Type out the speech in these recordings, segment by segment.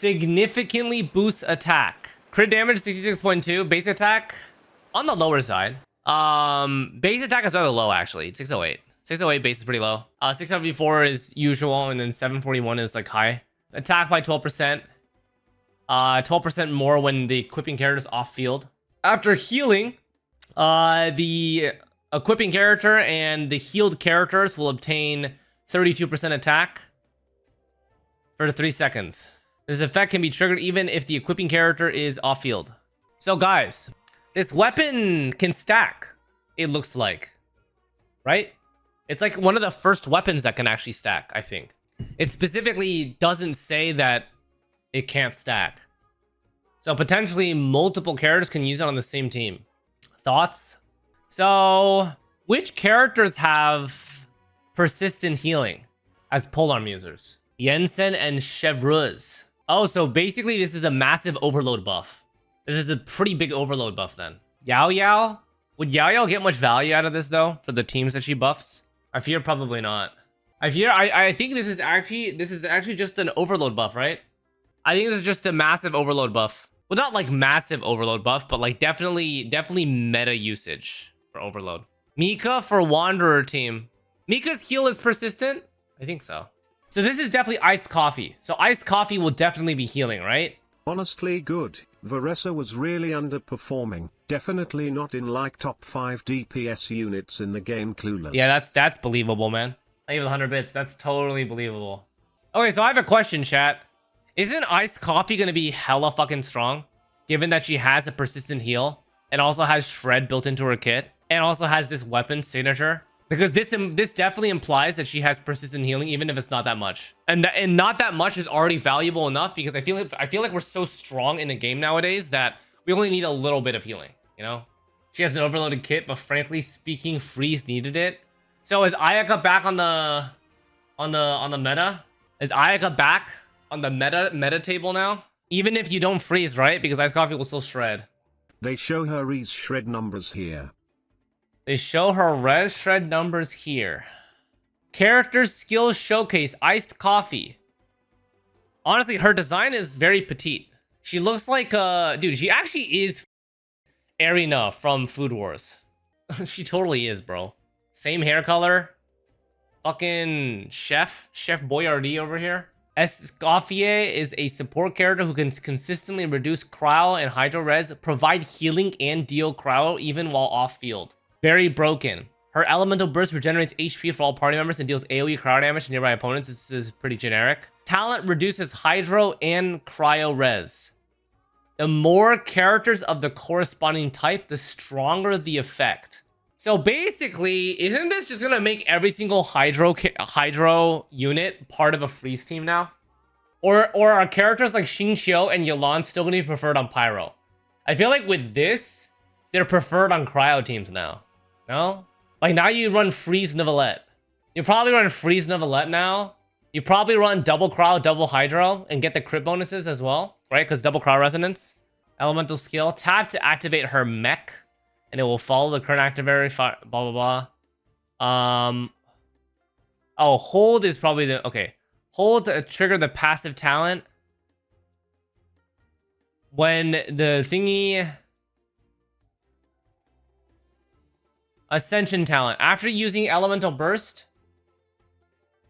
Significantly boosts attack. Crit damage 66.2. Base attack on the lower side. Base attack is rather low actually. It's 608. 608 base is pretty low. 674 is usual, and then 741 is like high. Attack by 12%. 12% more when the equipping character is off field. After healing, the equipping character and the healed characters will obtain 32% attack for 3 seconds. This effect can be triggered even if the equipping character is off field. So guys, this weapon can stack, it looks like, right? It's like one of the first weapons that can actually stack, I think. It specifically doesn't say that it can't stack. So potentially multiple characters can use it on the same team. Thoughts? So which characters have persistent healing as polearm users? Genshin and Xlice. Oh, so basically this is a massive overload buff. This is a pretty big overload buff then. Yao Yao? Would Yao Yao get much value out of this though for the teams that she buffs? I fear probably not. I think this is actually just an overload buff, right? I think this is just a massive overload buff. Well, not like massive overload buff, but like definitely meta usage for overload. Mika for Wanderer team. Mika's heal is persistent? I think so. So this is definitely iced coffee. So iced coffee will definitely be healing, right? Honestly good. Varessa was really underperforming. Definitely not in like top 5 DPS units in the game. Clueless. Yeah, that's believable, man. I give it 100 bits. That's totally believable. Okay, so I have a question, chat. Isn't iced coffee gonna be hella fucking strong? Given that she has a persistent heal and also has shred built into her kit and also has this weapon signature. Because this definitely implies that she has persistent healing, even if it's not that much. And not that much is already valuable enough because I feel like we're so strong in the game nowadays that we only need a little bit of healing, you know? She has an overloaded kit, but frankly speaking, Freeze needed it. So is Ayaka back on the meta? Is Ayaka back on the meta table now? Even if you don't freeze, right? Because Ice Coffee will still shred. They show her res shred numbers here. They show her res shred numbers here. Character skills showcase iced coffee. Honestly, her design is very petite. She looks like dude, she actually is Arena from Food Wars. She totally is, bro. Same hair color. Fucking Chef Boyardee over here. ESCOFFIER is a support character who can consistently reduce cryo and hydro res, provide healing and deal cryo even while off field. Very broken. Her elemental burst regenerates HP for all party members and deals AoE cryo damage to nearby opponents. This is pretty generic. Talent reduces hydro and cryo res. The more characters of the corresponding type, the stronger the effect. So basically, isn't this just gonna make every single hydro unit part of a freeze team now? Or are characters like Xingqiu and Yelan still gonna be preferred on Pyro? I feel like with this, they're preferred on cryo teams now. No? Like now you run Freeze Neuvillette. You probably run Freeze Neuvillette now. You probably run double cryo, double hydro, and get the crit bonuses as well, right? Because double cryo resonance. Elemental skill. Tap to activate her mech. And it will follow the current activary, blah, blah, blah. Oh, hold is probably the... Okay. Hold to trigger the passive talent. When the thingy... Ascension talent. After using Elemental Burst,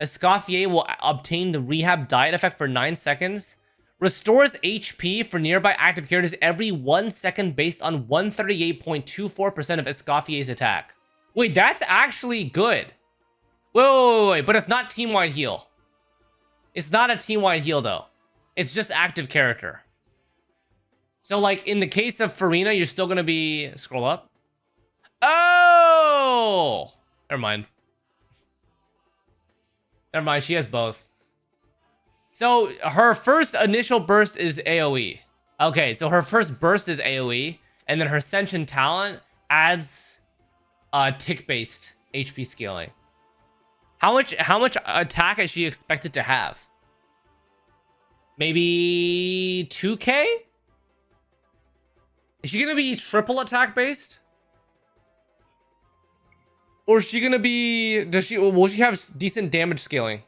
ESCOFFIER will obtain the Rehab Diet effect for 9 seconds. Restores HP for nearby active characters every 1 second based on 138.24% of ESCOFFIER's attack. Wait, that's actually good. Wait, but it's not team-wide heal. It's not a team-wide heal, though. It's just active character. So, like, in the case of Farina, you're still gonna be... Scroll up. Oh! Never mind. Never mind, she has both. So, her first initial burst is AoE. Okay, so her first burst is AoE, and then her Ascension talent adds tick-based HP scaling. How much attack is she expected to have? Maybe 2k? Is she gonna be triple attack based? Or is she gonna be... will she have decent damage scaling?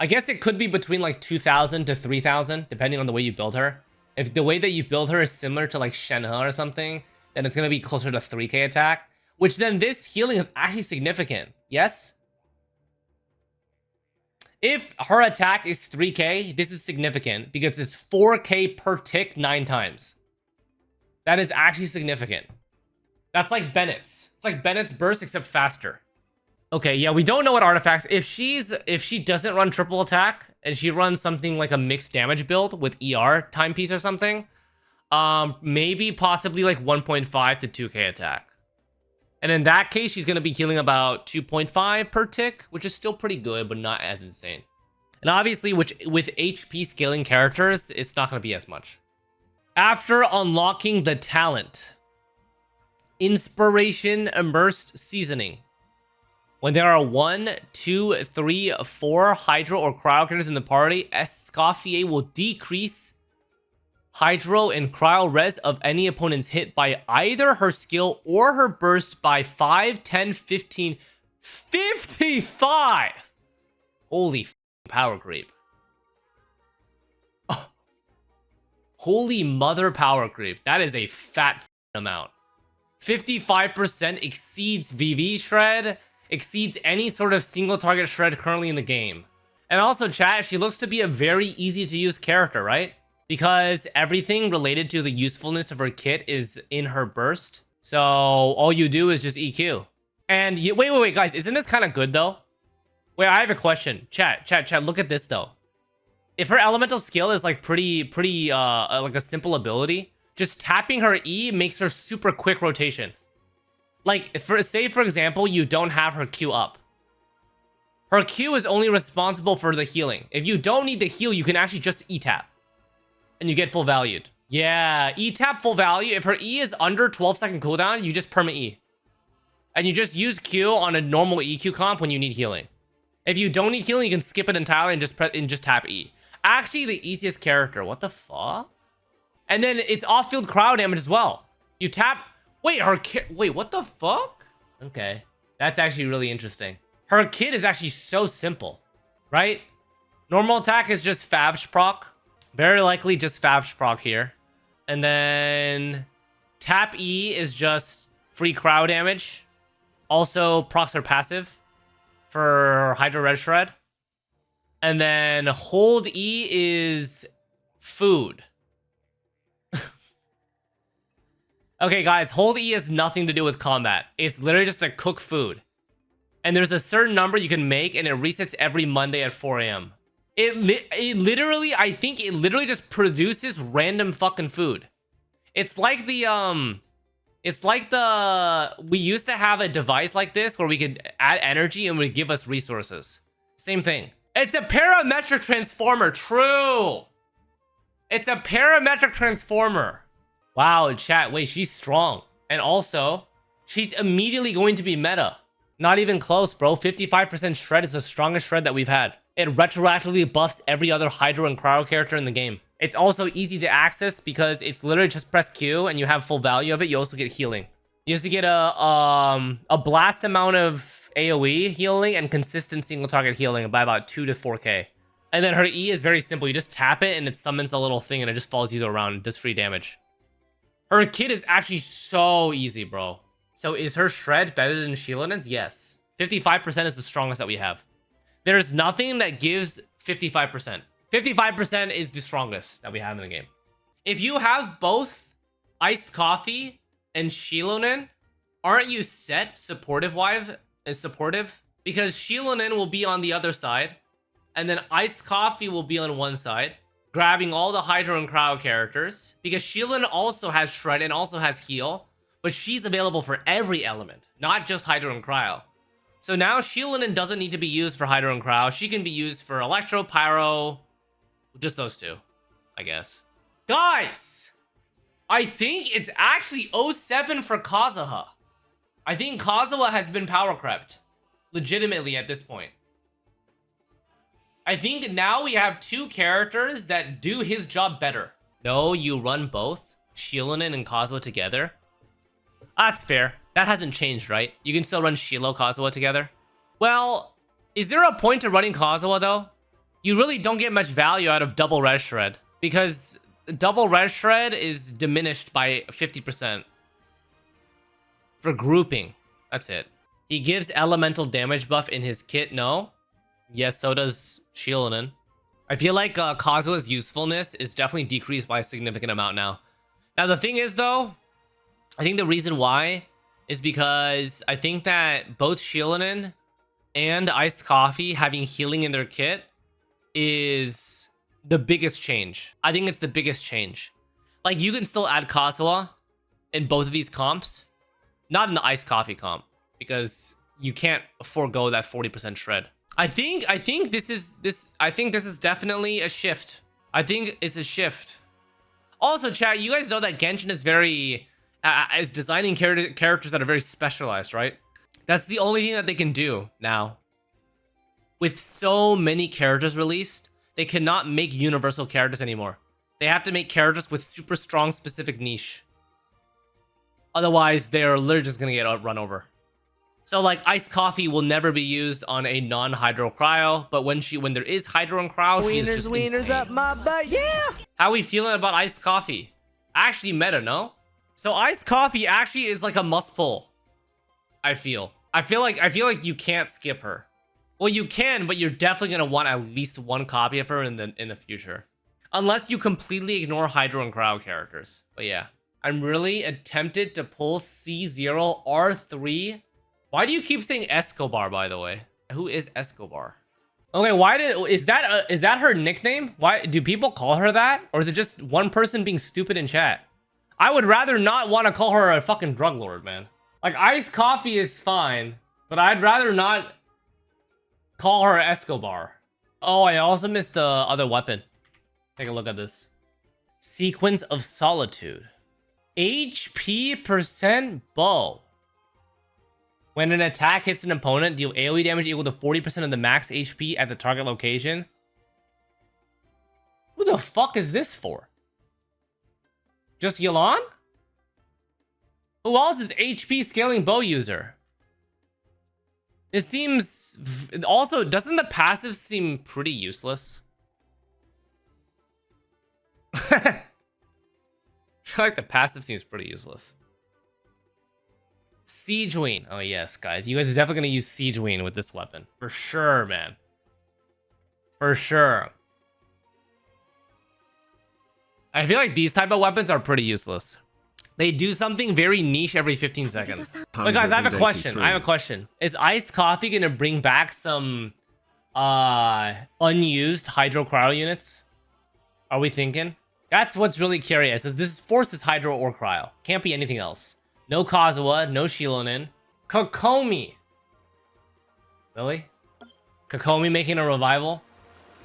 I guess it could be between like 2,000 to 3,000, depending on the way you build her. If the way that you build her is similar to like Shenhe or something, then it's going to be closer to 3k attack, which then this healing is actually significant. Yes? If her attack is 3k, this is significant because it's 4k per tick 9 times. That is actually significant. That's like Bennett's. It's like Bennett's burst except faster. Okay, yeah, we don't know what artifacts. If she doesn't run triple attack and she runs something like a mixed damage build with ER timepiece or something, maybe possibly like 1.5 to 2k attack. And in that case, she's gonna be healing about 2.5 per tick, which is still pretty good, but not as insane. And obviously, with HP scaling characters, it's not gonna be as much. After unlocking the talent, Inspiration Immersed Seasoning. When there are 1, 2, 3, 4 Hydro or Cryo characters in the party, ESCOFFIER will decrease Hydro and Cryo res of any opponent's hit by either her skill or her burst by 5, 10, 15, 55! Holy power creep. Oh. Holy mother power creep. That is a fat amount. 55% exceeds VV shred, exceeds any sort of single target shred currently in the game. And also, chat, she looks to be a very easy to use character, right? Because everything related to the usefulness of her kit is in her burst. So all you do is just EQ. And wait, guys, isn't this kind of good though? Wait, I have a question. Chat, look at this though. If her elemental skill is like pretty like a simple ability, just tapping her E makes her super quick rotation. Like, say for example, you don't have her Q up. Her Q is only responsible for the healing. If you don't need the heal, you can actually just E-tap. And you get full valued. Yeah, E-tap full value. If her E is under 12-second cooldown, you just perma E. And you just use Q on a normal EQ comp when you need healing. If you don't need healing, you can skip it entirely and just tap E. Actually, the easiest character. What the fuck? And then it's off-field cryo damage as well. You tap... Wait, what the fuck? Okay, that's actually really interesting. Her kit is actually so simple, right? Normal attack is just Favsh proc. Very likely just Favsh proc here. And then tap E is just free cryo damage. Also procs her passive for Hydro Red Shred. And then hold E is food. Okay, guys, hold E has nothing to do with combat. It's literally just to cook food. And there's a certain number you can make, and it resets every Monday at 4 a.m. It literally, I think it literally just produces random fucking food. It's like the, we used to have a device like this where we could add energy and it would give us resources. Same thing. It's a parametric transformer, true. It's a parametric transformer. Wow, chat, wait, she's strong. And also, she's immediately going to be meta. Not even close, bro. 55% shred is the strongest shred that we've had. It retroactively buffs every other Hydro and Cryo character in the game. It's also easy to access because it's literally just press Q and you have full value of it. You also get healing. You also get a blast amount of AoE healing and consistent single target healing by about 2 to 4k. And then her E is very simple. You just tap it and it summons a little thing and it just follows you around and does free damage. Her kit is actually so easy, bro. So is her shred better than Shielinen's? Yes. 55% is the strongest that we have. There's nothing that gives 55%. 55% is the strongest that we have in the game. If you have both Iced Coffee and Shielonen, aren't you set supportive-wise as supportive? Because Shielonen will be on the other side, and then Iced Coffee will be on one side, grabbing all the Hydro and Cryo characters, because Shielonen also has Shred and also has Heal, but she's available for every element, not just Hydro and Cryo. So now Shielonen doesn't need to be used for Hydro and Cryo. She can be used for Electro, Pyro, just those two, I guess. Guys, I think it's actually 07 for Kazuha. I think Kazuha has been power crept, legitimately at this point. I think now we have two characters that do his job better. No, you run both, Shielonen and Kazuha together. That's fair. That hasn't changed, right? You can still run Shilo Kazuha together. Well, is there a point to running Kazuha though? you really don't get much value out of double red shred because double red shred is diminished by 50% for grouping. That's it. He gives elemental damage buff in his kit. No. Yes, so does Shieldin. I feel like Kazuha's usefulness is definitely decreased by a significant amount now. Now, the thing is, though, I think the reason why is because I think that both Shieldin and Iced Coffee having healing in their kit is the biggest change. I think it's the biggest change. Like, you can still add Kazuha in both of these comps. Not in the Iced Coffee comp, because you can't forego that 40% shred. I think this is definitely a shift. I think it's a shift. Also, chat, you guys know that Genshin is very is designing characters that are very specialized, right? That's the only thing that they can do now. With so many characters released, they cannot make universal characters anymore. They have to make characters with super strong specific niche. Otherwise, they're literally just gonna get run over. So like Iced Coffee will never be used on a non-hydro cryo, but when there is hydro and cryo, she is just insane. Up my butt, yeah! How are we feeling about Iced Coffee? Actually meta, no? So Iced Coffee actually is like a must pull. I feel like you can't skip her. Well, you can, but you're definitely gonna want at least one copy of her in the future. Unless you completely ignore hydro and cryo characters. But yeah. I'm really tempted to pull C0 R3. Why do you keep saying Escobar, by the way? Who is Escobar? Okay, is that her nickname? Why do people call her that? Or is it just one person being stupid in chat? I would rather not want to call her a fucking drug lord, man. Like, Iced Coffee is fine, but I'd rather not call her Escobar. Oh, I also missed the other weapon. Take a look at this. Sequence of Solitude. HP percent bow. When an attack hits an opponent, deal AoE damage equal to 40% of the max HP at the target location. Who the fuck is this for? Just Yelan? Who else is HP scaling bow user? It seems... Also, doesn't the passive seem pretty useless? I feel like the passive seems pretty useless. Siege Wing. Oh yes, guys. You guys are definitely going to use Siege Wing with this weapon. For sure, man. For sure. I feel like these type of weapons are pretty useless. They do something very niche every 15 seconds. But guys, I have a question. Is Iced Coffee going to bring back some unused Hydro Cryo units? Are we thinking? That's what's really curious, is this forces Hydro or Cryo. Can't be anything else. No Kazuha, no Shilonin. Kokomi. Really? Kokomi making a revival?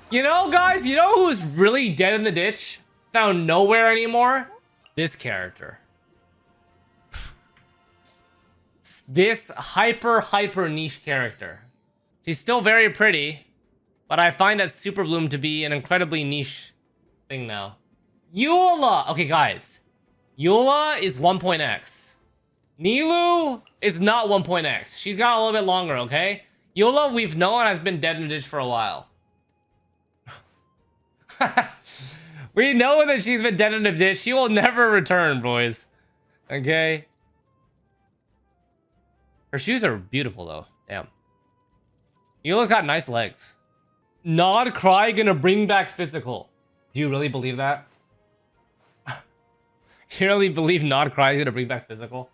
You know, guys, you know who's really dead in the ditch? Found nowhere anymore? This character. This hyper niche character. She's still very pretty, but I find that Super Bloom to be an incredibly niche thing now. Eula! Okay, guys. Eula is 1.x. Nilou is not 1.x. She's got a little bit longer, okay? Eula, we've known, has been dead in the ditch for a while. We know that she's been dead in the ditch. She will never return, boys. Okay? Her shoes are beautiful, though. Damn. Eula's got nice legs. Nod Cry gonna bring back physical. Do you really believe that? You really believe Nod Cry is gonna bring back physical?